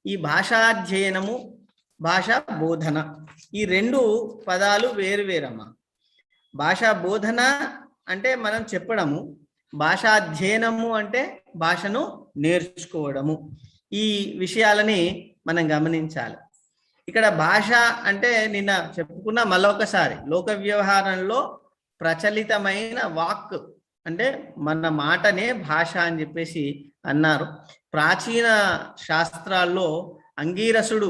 ఈ భాషాధ్యయనము, భాషా బోధన, ఈ రెండు పదాలు వేరు వేరమ్మా. భాషా బోధన అంటే మనం చెప్పడము, భాషాధ్యయనము అంటే భాషను నేర్చుకోవడము. ఈ విషయాలని మనం గమనించాలి. ఇక్కడ భాష అంటే నిన్న చెప్పుకున్న మళ్ళొకసారి, లోక వ్యవహారంలో ప్రచలితమైన వాక్ అంటే మన మాటనే భాష అని చెప్పేసి అన్నారు. ప్రాచీన శాస్త్రాల్లో అంగీరసుడు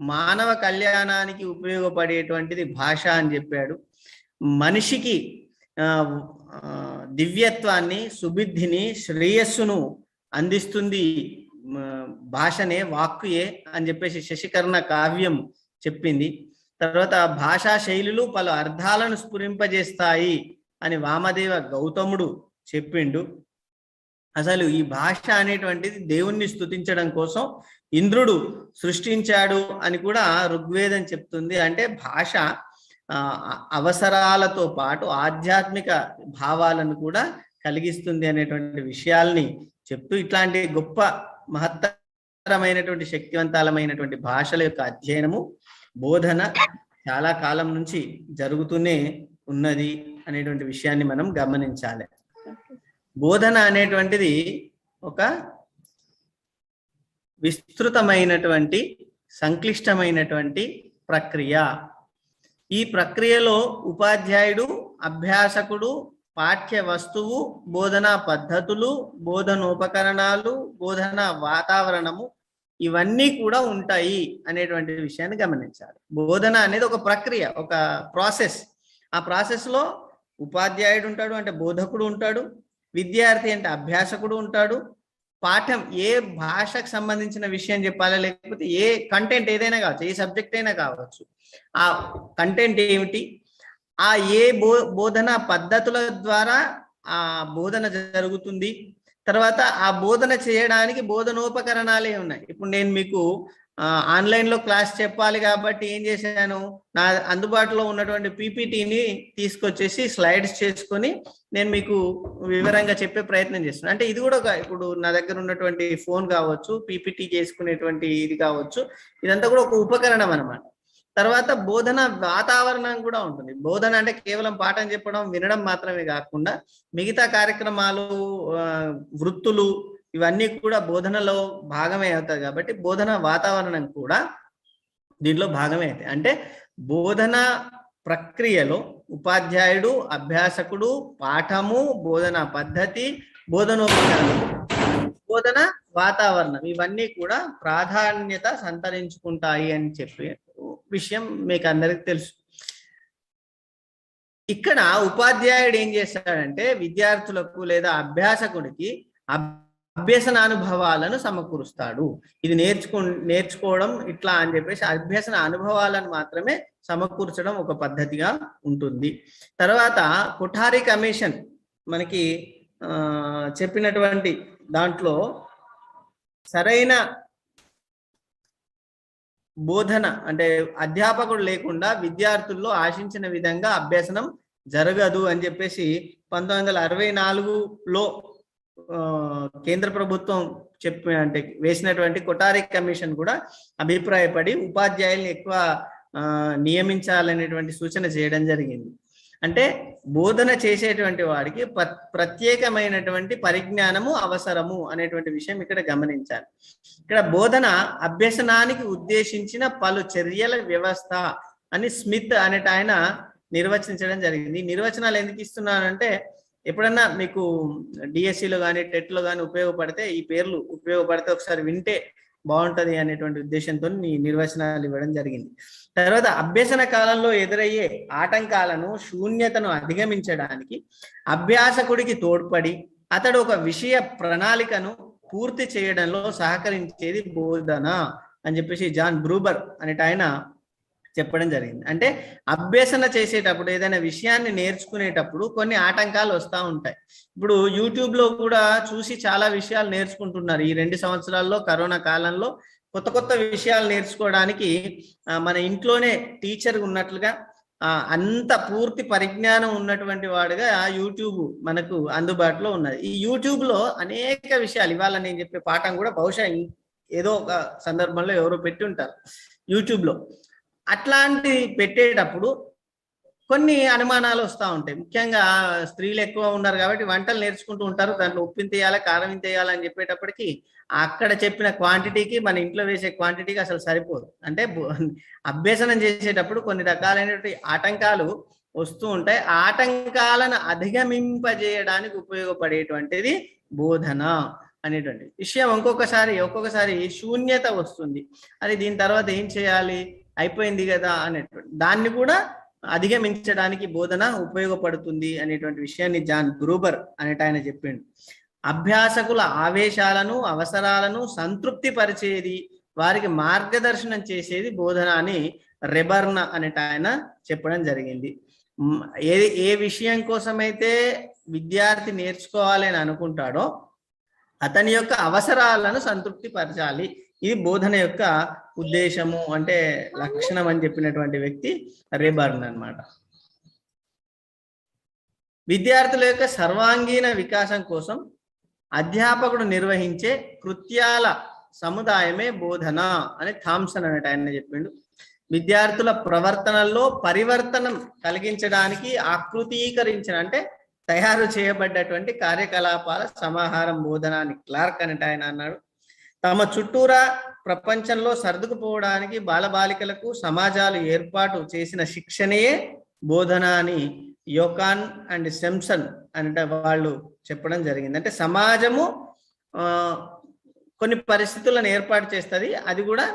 మానవ కళ్యాణానికి ఉపయోగపడేటువంటిది భాష అని చెప్పాడు. మనిషికి దివ్యత్వాన్ని, సుబుద్ధిని, శ్రేయస్సును అందిస్తుంది భాషనే, వాక్కుయే అని చెప్పేసి శశికర్ణ కావ్యం చెప్పింది. తర్వాత భాషా శైలులు పలు అర్థాలను స్ఫురింపజేస్తాయి అని వామదేవ గౌతముడు చెప్పిండు. అసలు ఈ భాష అనేటువంటిది దేవుణ్ణి స్తుతించడం కోసం ఇంద్రుడు సృష్టించాడు అని కూడా ఋగ్వేదం చెప్తుంది. అంటే భాష అవసరాలతో పాటు ఆధ్యాత్మిక భావాలను కూడా కలిగిస్తుంది అనేటువంటి విషయాల్ని చెప్తూ, ఇట్లాంటి గొప్ప మహత్తరమైనటువంటి శక్తివంతాలమైనటువంటి భాషల యొక్క అధ్యయనము, బోధన చాలా కాలం నుంచి జరుగుతూనే ఉన్నది అనేటువంటి విషయాన్ని మనం గమనించాలి. బోధన అనేటువంటిది ఒక విస్తృతమైనటువంటి సంక్లిష్టమైనటువంటి ప్రక్రియ. ఈ ప్రక్రియలో ఉపాధ్యాయుడు, అభ్యాసకుడు, పాఠ్య వస్తువు, బోధనా పద్ధతులు, బోధనోపకరణాలు, బోధనా వాతావరణము ఇవన్నీ కూడా ఉంటాయి అనేటువంటి విషయాన్ని గమనించాలి. బోధన అనేది ఒక ప్రక్రియ, ఒక ప్రాసెస్. ఆ ప్రాసెస్లో ఉపాధ్యాయుడు ఉంటాడు, అంటే బోధకుడు ఉంటాడు, విద్యార్థి అంటే అభ్యాసకుడు ఉంటాడు. పాఠం ఏ భాషకు సంబంధించిన విషయం చెప్పాలా, లేకపోతే ఏ కంటెంట్ ఏదైనా కావచ్చు, ఏ సబ్జెక్ట్ అయినా కావచ్చు, ఆ కంటెంట్ ఏమిటి, ఆ ఏ బోధనా పద్ధతుల ద్వారా ఆ బోధన జరుగుతుంది, తర్వాత ఆ బోధన చేయడానికి బోధనోపకరణాలే ఉన్నాయి. ఇప్పుడు నేను మీకు ఆన్లైన్లో క్లాస్ చెప్పాలి కాబట్టి ఏం చేశాను, నా అందుబాటులో ఉన్నటువంటి పీపీటీని తీసుకొచ్చేసి స్లైడ్స్ చేసుకొని నేను మీకు వివరంగా చెప్పే ప్రయత్నం చేస్తున్నాను. అంటే ఇది కూడా ఇప్పుడు నా దగ్గర ఉన్నటువంటి ఫోన్ కావచ్చు, పీపీటీ చేసుకునేటువంటి ఇది కావచ్చు, ఇదంతా కూడా ఒక ఉపకరణం అన్నమాట. తర్వాత బోధన వాతావరణం కూడా ఉంటుంది. బోధన అంటే కేవలం పాఠం చెప్పడం, వినడం మాత్రమే కాకుండా మిగతా కార్యక్రమాలు, వృత్తులు ఇవన్నీ కూడా బోధనలో భాగమే అవుతాయి. కాబట్టి బోధన వాతావరణం కూడా దీంట్లో భాగమే అవుతాయి. అంటే బోధన ప్రక్రియలో ఉపాధ్యాయుడు, అభ్యాసకుడు, పాఠము, బోధనా పద్ధతి, బోధనోపకరణం, బోధన వాతావరణం ఇవన్నీ కూడా ప్రాధాన్యత సంతరించుకుంటాయి అని చెప్పి విషయం మీకు అందరికి తెలుసు. ఇక్కడ ఉపాధ్యాయుడు ఏం చేస్తాడంటే విద్యార్థులకు లేదా అభ్యాసకుడికి అభ్యసన అనుభవాలను సమకూరుస్తాడు. ఇది నేర్చుకోవడం ఇట్లా అని చెప్పేసి అభ్యసన అనుభవాలను మాత్రమే సమకూర్చడం ఒక పద్ధతిగా ఉంటుంది. తర్వాత కొఠారి కమిషన్ మనకి చెప్పినటువంటి దాంట్లో సరైన బోధన అంటే అధ్యాపకుడు లేకుండా విద్యార్థుల్లో ఆశించిన విధంగా అభ్యసనం జరగదు అని చెప్పేసి 1964లో కేంద్ర ప్రభుత్వం అంటే వేసినటువంటి కొఠారి కమిషన్ కూడా అభిప్రాయపడి ఉపాధ్యాయుల్ని ఎక్కువ నియమించాలనేటువంటి సూచన చేయడం జరిగింది. అంటే బోధన చేసేటువంటి వాడికి ప్రత్యేకమైనటువంటి పరిజ్ఞానము అవసరము అనేటువంటి విషయం ఇక్కడ గమనించాలి. ఇక్కడ బోధన అభ్యసనానికి ఉద్దేశించిన పలు చర్యల వ్యవస్థ అని స్మిత్ అనేట ఆయన నిర్వచించడం జరిగింది. ఈ నిర్వచనాలు ఎందుకు ఇస్తున్నానంటే ఎప్పుడన్నా మీకు డిఎస్సిలో కానీ టెట్లో కానీ ఉపయోగపడితే, ఈ పేర్లు ఉపయోగపడితే ఒకసారి వింటే బాగుంటది అనేటువంటి ఉద్దేశంతో ఈ నిర్వచనాలు ఇవ్వడం జరిగింది. తర్వాత అభ్యసన కాలంలో ఎదురయ్యే ఆటంకాలను, శూన్యతను అధిగమించడానికి అభ్యాసకుడికి తోడ్పడి అతడు ఒక విషయ ప్రణాళికను పూర్తి చేయడంలో సహకరించేది బోధన అని చెప్పేసి జాన్ బ్రూబర్ అనేట ఆయన చెప్పడం జరిగింది. అంటే అభ్యసన చేసేటప్పుడు ఏదైనా విషయాన్ని నేర్చుకునేటప్పుడు కొన్ని ఆటంకాలు వస్తూ ఉంటాయి. ఇప్పుడు యూట్యూబ్లో కూడా చూసి చాలా విషయాలు నేర్చుకుంటున్నారు. ఈ 2 సంవత్సరాల్లో కరోనా కాలంలో కొత్త కొత్త విషయాలు నేర్చుకోవడానికి మన ఇంట్లోనే టీచర్ ఉన్నట్లుగా అంత పూర్తి పరిజ్ఞానం ఉన్నటువంటి వాడుగా యూట్యూబ్ మనకు అందుబాటులో ఉన్నది. ఈ యూట్యూబ్లో అనేక విషయాలు, ఇవాళ నేను చెప్పే పాఠం కూడా బహుశా ఏదో ఒక సందర్భంలో ఎవరో పెట్టి ఉంటారు యూట్యూబ్లో. అట్లాంటి పెట్టేటప్పుడు కొన్ని అనుమానాలు వస్తూ ఉంటాయి. ముఖ్యంగా స్త్రీలు ఎక్కువ ఉన్నారు కాబట్టి వంటలు నేర్చుకుంటూ ఉంటారు. దాంట్లో ఉప్పు తీయాలా, కారం తీయాలని చెప్పేటప్పటికి అక్కడ చెప్పిన క్వాంటిటీకి మన ఇంట్లో వేసే క్వాంటిటీకి అసలు సరిపోదు. అంటే అభ్యసనం చేసేటప్పుడు కొన్ని రకాలైనటువంటి ఆటంకాలు వస్తూ ఉంటాయి. ఆ ఆటంకాలను అధిగమింపజేయడానికి ఉపయోగపడేటువంటిది బోధన అనేటువంటి విషయం. ఒక్కొక్కసారి శూన్యత వస్తుంది. అది దీని తర్వాత ఏం చేయాలి, అయిపోయింది కదా అనేటువంటి దాన్ని కూడా అధిగమించడానికి బోధన ఉపయోగపడుతుంది అనేటువంటి విషయాన్ని జాన్ గ్రూబర్ అనేట ఆయన చెప్పిండు. అభ్యాసకుల ఆవేశాలను అవసరాలను సంతృప్తి పరిచేది, వారికి మార్గదర్శనం చేసేది బోధన అని రెబర్న్ అనేట ఆయన చెప్పడం జరిగింది. ఏ విషయం కోసమైతే విద్యార్థి నేర్చుకోవాలి అని అనుకుంటాడో అతని యొక్క అవసరాలను సంతృప్తి పరచాలి. ఇది బోధన యొక్క ఉద్దేశము అంటే లక్షణం అని చెప్పినటువంటి వ్యక్తి రెబర్న్ అన్నమాట. విద్యార్థుల యొక్క సర్వాంగీణ వికాసం కోసం అధ్యాపకుడు నిర్వహించే కృత్యాల సముదాయమే బోధన అని థామ్సన్ అనేట ఆయన చెప్పిండు. విద్యార్థుల ప్రవర్తనలో పరివర్తనం కలిగించడానికి ఆకృతీకరించిన అంటే తయారు చేయబడ్డటువంటి కార్యకలాపాల సమాహారం బోధన అని క్లార్క్ అనేట ఆయన అన్నాడు. తమ చుట్టూరా ప్రపంచంలో సర్దుకుపోవడానికి బాలబాలికలకు సమాజాలు ఏర్పాటు చేసిన శిక్షణయే బోధన అని యోకాన్ అండ్ సెంప్సన్ అంటే వాళ్ళు చెప్పడం జరిగింది. అంటే సమాజము కొన్ని పరిస్థితులను ఏర్పాటు చేస్తుంది, అది కూడా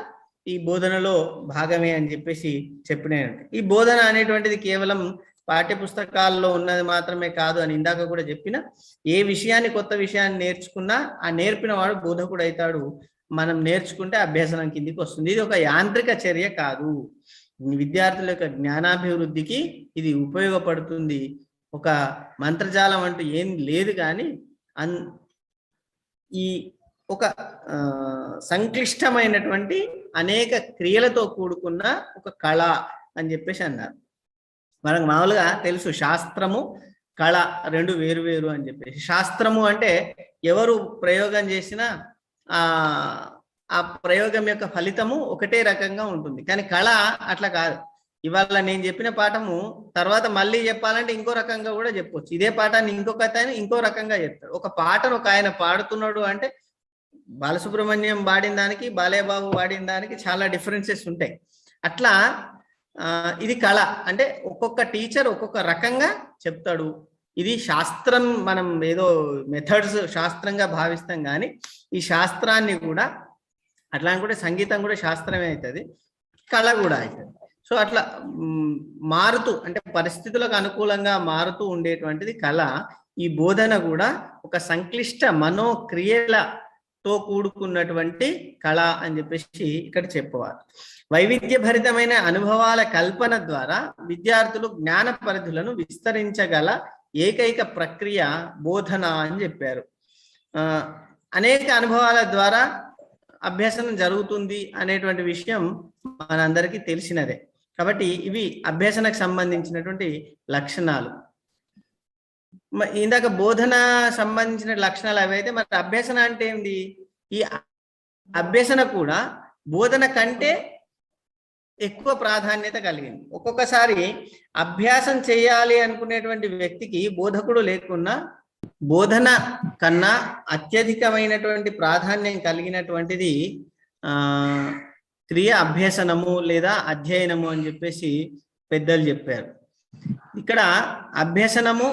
ఈ బోధనలో భాగమే అని చెప్పేసి చెప్పినాయి. ఈ బోధన అనేటువంటిది కేవలం పాఠ్య పుస్తకాల్లో ఉన్నది మాత్రమే కాదు అని ఇందాక కూడా చెప్పిన. ఏ విషయాన్ని కొత్త విషయాన్ని నేర్చుకున్నా ఆ నేర్పిన వాడు బోధకుడు అవుతాడు. మనం నేర్చుకుంటే అభ్యసనం కిందికి వస్తుంది. ఇది ఒక యాంత్రిక చర్య కాదు. విద్యార్థుల యొక్క జ్ఞానాభివృద్ధికి ఇది ఉపయోగపడుతుంది. ఒక మంత్రజాలం అంటూ ఏం లేదు, కానీ ఈ ఒక సంక్లిష్టమైనటువంటి అనేక క్రియలతో కూడుకున్న ఒక కళ అని చెప్పేసి అన్నారు. మనకు మామూలుగా తెలుసు శాస్త్రము కళ రెండు వేరు వేరు అని చెప్పేసి. శాస్త్రము అంటే ఎవరు ప్రయోగం చేసినా ఆ ప్రయోగం యొక్క ఫలితము ఒకటే రకంగా ఉంటుంది, కానీ కళ అట్లా కాదు. ఇవాళ నేను చెప్పిన పాఠము తర్వాత మళ్ళీ చెప్పాలంటే ఇంకో రకంగా కూడా చెప్పొచ్చు. ఇదే పాఠాన్ని ఇంకొక ఆయన ఇంకో రకంగా చెప్తాడు. ఒక పాటను ఒక ఆయన పాడుతున్నాడు అంటే బాలసుబ్రహ్మణ్యం పాడిన దానికి బాలయ్యబాబు పాడిన దానికి చాలా డిఫరెన్సెస్ ఉంటాయి. అట్లా ఇది కళ అంటే ఒక్కొక్క టీచర్ ఒక్కొక్క రకంగా చెప్తాడు. ఇది శాస్త్రం, మనం ఏదో మెథడ్స్ శాస్త్రంగా భావిస్తాం, కానీ ఈ శాస్త్రాన్ని కూడా అట్లా కూడా సంగీతం కూడా శాస్త్రమే అవుతుంది, కళ కూడా అవుతుంది. సో అట్లా మారుతూ అంటే పరిస్థితులకు అనుకూలంగా మారుతూ ఉండేటువంటిది కళ. ఈ బోధన కూడా ఒక సంక్లిష్ట మనోక్రియలతో కూడుకున్నటువంటి కళ అని చెప్పేసి ఇక్కడ చెప్పవాలి. వైవిధ్యభరితమైన అనుభవాల కల్పన ద్వారా విద్యార్థులు జ్ఞాన పరిధులను విస్తరించగల ఏకైక ప్రక్రియ బోధన అని చెప్పారు. అనేక అనుభవాల ద్వారా అభ్యసనం జరుగుతుంది అనేటువంటి విషయం మనందరికీ తెలిసినదే. కాబట్టి ఇవి అభ్యసనకు సంబంధించినటువంటి లక్షణాలు. ఇందాక బోధన సంబంధించిన లక్షణాలు అవైతే మరి అభ్యసన అంటే ఏంటి? ఈ అభ్యసన కూడా బోధన కంటే ఎక్కువ ప్రాధాన్యత కలిగింది. ఒక్కొక్కసారి అభ్యాసం చేయాలి అనుకునేటువంటి వ్యక్తికి బోధకుడు లేకున్నా బోధన కన్నా అత్యధికమైనటువంటి ప్రాధాన్యం కలిగినటువంటిది క్రియ అభ్యసనము లేదా అధ్యయనము అని చెప్పేసి పెద్దలు చెప్పారు. ఇక్కడ అభ్యసనము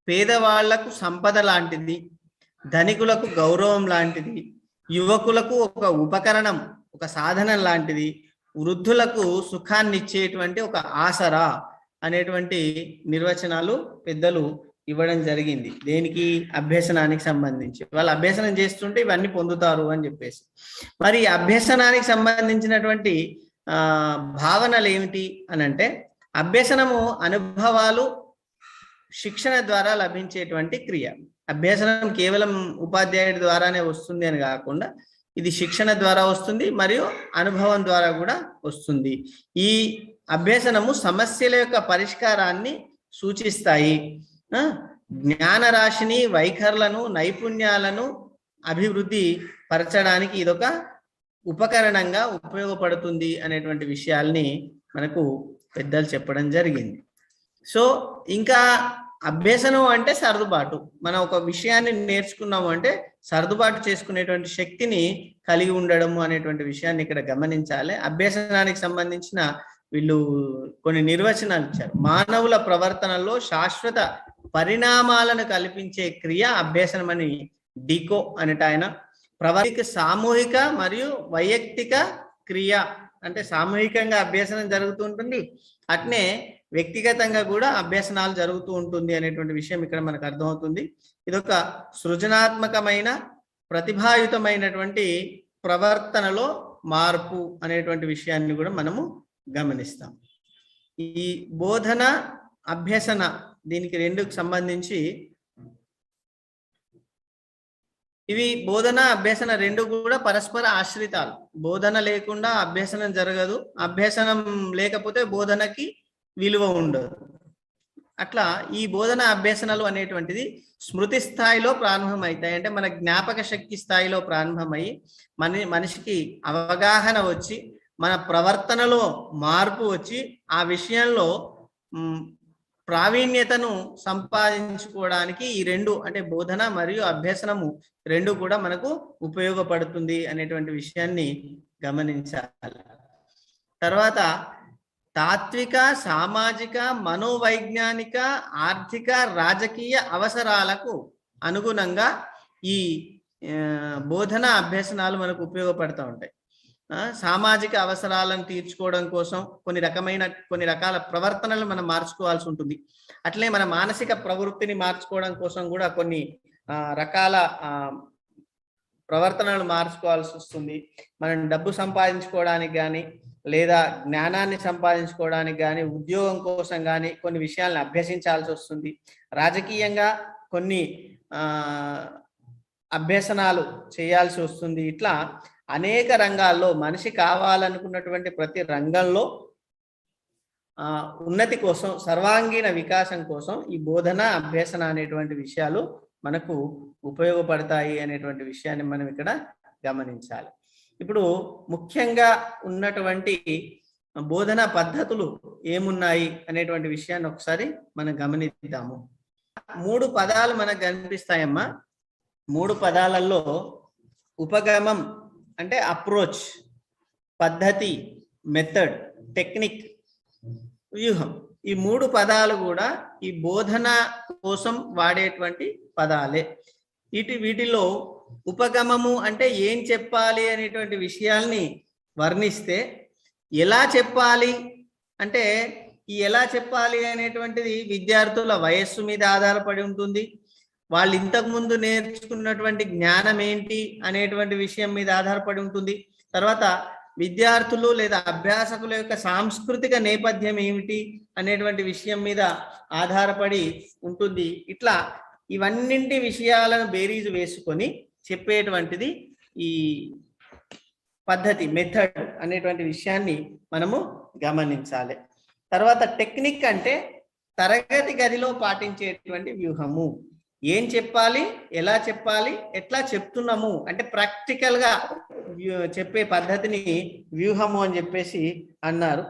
పేదవాళ్లకు సంపద లాంటిది, ధనికులకు గౌరవం లాంటిది, యువకులకు ఒక ఉపకరణం, ఒక సాధనం లాంటిది, వృద్ధులకు సుఖాన్ని ఇచ్చేటువంటి ఒక ఆసరా అనేటువంటి నిర్వచనాలు పెద్దలు ఇవ్వడం జరిగింది. దేనికి? అభ్యసనానికి సంబంధించి. వాళ్ళు అభ్యసనం చేస్తుంటే ఇవన్నీ పొందుతారు అని చెప్పేసి. మరి అభ్యసనానికి సంబంధించినటువంటి భావనలు ఏమిటి అని అంటే, అభ్యసనము అనుభవాలు శిక్షణ ద్వారా లభించేటువంటి క్రియ. అభ్యసనం కేవలం ఉపాధ్యాయుడి ద్వారానే వస్తుంది అని కాకుండా ఇది శిక్షణ ద్వారా వస్తుంది మరియు అనుభవం ద్వారా కూడా వస్తుంది. ఈ అభ్యసనము సమస్యల యొక్క పరిష్కారాన్ని సూచిస్తాయి. జ్ఞాన రాశిని, వైఖరులను, నైపుణ్యాలను అభివృద్ధి పరచడానికి ఇదొక ఉపకరణంగా ఉపయోగపడుతుంది అనేటువంటి విషయాల్ని మనకు పెద్దలు చెప్పడం జరిగింది. సో ఇంకా అభ్యసనం అంటే సర్దుబాటు. మనం ఒక విషయాన్ని నేర్చుకున్నాము అంటే సర్దుబాటు చేసుకునేటువంటి శక్తిని కలిగి ఉండడము అనేటువంటి విషయాన్ని ఇక్కడ గమనించాలి. అభ్యసనానికి సంబంధించిన వీళ్ళు కొన్ని నిర్వచనాలు ఇచ్చారు. మానవుల ప్రవర్తనలో శాశ్వత పరిణామాలను కల్పించే క్రియ అభ్యసనం అని డికో అనేట ఆయన. ప్రవర్తిక సామూహిక మరియు వైయక్తిక క్రియ అంటే సామూహికంగా అభ్యసనం జరుగుతూ ఉంటుంది, అట్నే వ్యక్తిగతంగా కూడా అభ్యసనాలు జరుగుతూ ఉంటుంది అనేటువంటి విషయం ఇక్కడ మనకు అర్థమవుతుంది. ఇదొక సృజనాత్మకమైన ప్రతిభాయుతమైనటువంటి ప్రవర్తనలో మార్పు అనేటువంటి విషయాన్ని కూడా మనము గమనిస్తాం. ఈ బోధన అభ్యసన దీనికి రెండుకు సంబంధించి ఇవి బోధన అభ్యసన రెండు కూడా పరస్పర ఆశ్రితాలు. బోధన లేకుండా అభ్యసనం జరగదు, అభ్యసనం లేకపోతే బోధనకి విలువ ఉండదు. అట్లా ఈ బోధన అభ్యసనలు అనేటువంటిది స్మృతి స్థాయిలో ప్రారంభమవుతాయి. అంటే మన జ్ఞాపక శక్తి స్థాయిలో ప్రారంభమై మనిషికి అవగాహన వచ్చి మన ప్రవర్తనలో మార్పు వచ్చి ఆ విషయంలో ప్రావీణ్యతను సంపాదించుకోవడానికి ఈ రెండు అంటే బోధన మరియు అభ్యసనము రెండు కూడా మనకు ఉపయోగపడుతుంది అనేటువంటి విషయాన్ని గమనించాలి. తర్వాత తాత్విక, సామాజిక, మనోవైజ్ఞానిక, ఆర్థిక, రాజకీయ అవసరాలకు అనుగుణంగా ఈ బోధన అభ్యసనాలు మనకు ఉపయోగపడుతూ ఉంటాయి. సామాజిక అవసరాలను తీర్చుకోవడం కోసం కొన్ని రకాల ప్రవర్తనలు మనం మార్చుకోవాల్సి ఉంటుంది. అట్లే మన మానసిక ప్రవృత్తిని మార్చుకోవడం కోసం కూడా కొన్ని రకాల ప్రవర్తనలు మార్చుకోవాల్సి వస్తుంది. మనం డబ్బు సంపాదించుకోవడానికి కానీ లేదా జ్ఞానాన్ని సంపాదించుకోవడానికి కానీ ఉద్యోగం కోసం కానీ కొన్ని విషయాలను అభ్యసించాల్సి వస్తుంది. రాజకీయంగా కొన్ని అభ్యసనాలు చేయాల్సి వస్తుంది. ఇట్లా అనేక రంగాల్లో మనిషి కావాలనుకున్నటువంటి ప్రతి రంగంలో ఉన్నతి కోసం, సర్వాంగీణ వికాసం కోసం ఈ బోధన అభ్యసన అనేటువంటి విషయాలు మనకు ఉపయోగపడతాయి అనేటువంటి విషయాన్ని మనం ఇక్కడ గమనించాలి. ఇప్పుడు ముఖ్యంగా ఉన్నటువంటి బోధన పద్ధతులు ఏమున్నాయి అనేటువంటి విషయాన్ని ఒకసారి మనం గమనిద్దాము. 3 పదాలు మనకు కనిపిస్తాయమ్మా. 3 పదాలలో ఉపగమం అంటే అప్రోచ్, పద్ధతి, మెథడ్, టెక్నిక్, వ్యూహం, ఈ 3 పదాలు కూడా ఈ బోధన కోసం వాడేటువంటి పదాలే. వీటిలో ఉపగమము అంటే ఏం చెప్పాలి అనేటువంటి విషయాల్ని వర్ణిస్తే, ఎలా చెప్పాలి అంటే ఈ ఎలా చెప్పాలి అనేటువంటిది విద్యార్థుల వయస్సు మీద ఆధారపడి ఉంటుంది. వాళ్ళు ఇంతకు ముందు నేర్చుకున్నటువంటి జ్ఞానం ఏంటి అనేటువంటి విషయం మీద ఆధారపడి ఉంటుంది. తర్వాత విద్యార్థులు లేదా అభ్యాసకుల యొక్క సాంస్కృతిక నేపథ్యం ఏమిటి అనేటువంటి విషయం మీద ఆధారపడి ఉంటుంది. ఇట్లా ఇవన్నింటి విషయాలను బేరీజు వేసుకొని చెప్పేటువంటిది ఈ పద్ధతి, మెథడ్ అనేటువంటి విషయాన్ని మనము గమనించాలి. తర్వాత టెక్నిక్ అంటే తరగతి గదిలో పాటించేటువంటి వ్యూహము. ఏం చెప్పాలి, ఎలా చెప్పాలి, ఎట్లా చెప్తున్నాము అంటే ప్రాక్టికల్ గా చెప్పే పద్ధతిని వ్యూహము అని చెప్పేసి అన్నారు.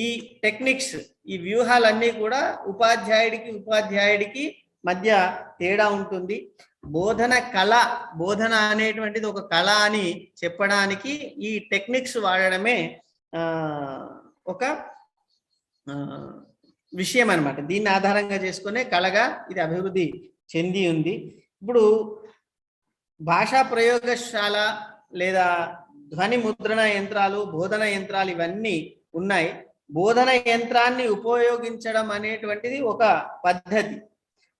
ఈ టెక్నిక్స్, ఈ వ్యూహాలన్నీ కూడా ఉపాధ్యాయుడికి మధ్య తేడా ఉంటుంది. బోధన కళ, బోధన అనేటువంటిది ఒక కళ అని చెప్పడానికి ఈ టెక్నిక్స్ వాడడమే ఒక విషయం అన్నమాట. దీన్ని ఆధారంగా చేసుకునే కళగా ఇది అభివృద్ధి చెంది ఉంది. ఇప్పుడు భాషా ప్రయోగశాల లేదా ధ్వని ముద్రణ యంత్రాలు, బోధన యంత్రాలు ఇవన్నీ ఉన్నాయి. బోధన యంత్రాన్ని ఉపయోగించడం అనేటువంటిది ఒక పద్ధతి.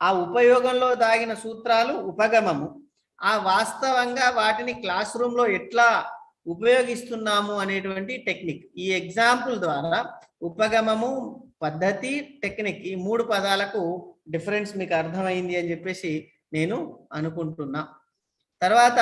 ఆ ఉపయోగంలో దాగిన సూత్రాలు ఉపగమము. ఆ వాస్తవంగా వాటిని క్లాస్ రూమ్లో ఎట్లా ఉపయోగిస్తున్నాము అనేటువంటి టెక్నిక్. ఈ ఎగ్జాంపుల్ ద్వారా ఉపగమము, పద్ధతి, టెక్నిక్ ఈ 3 పదాలకు డిఫరెన్స్ మీకు అర్థమైంది అని చెప్పేసి నేను అనుకుంటున్నా. తర్వాత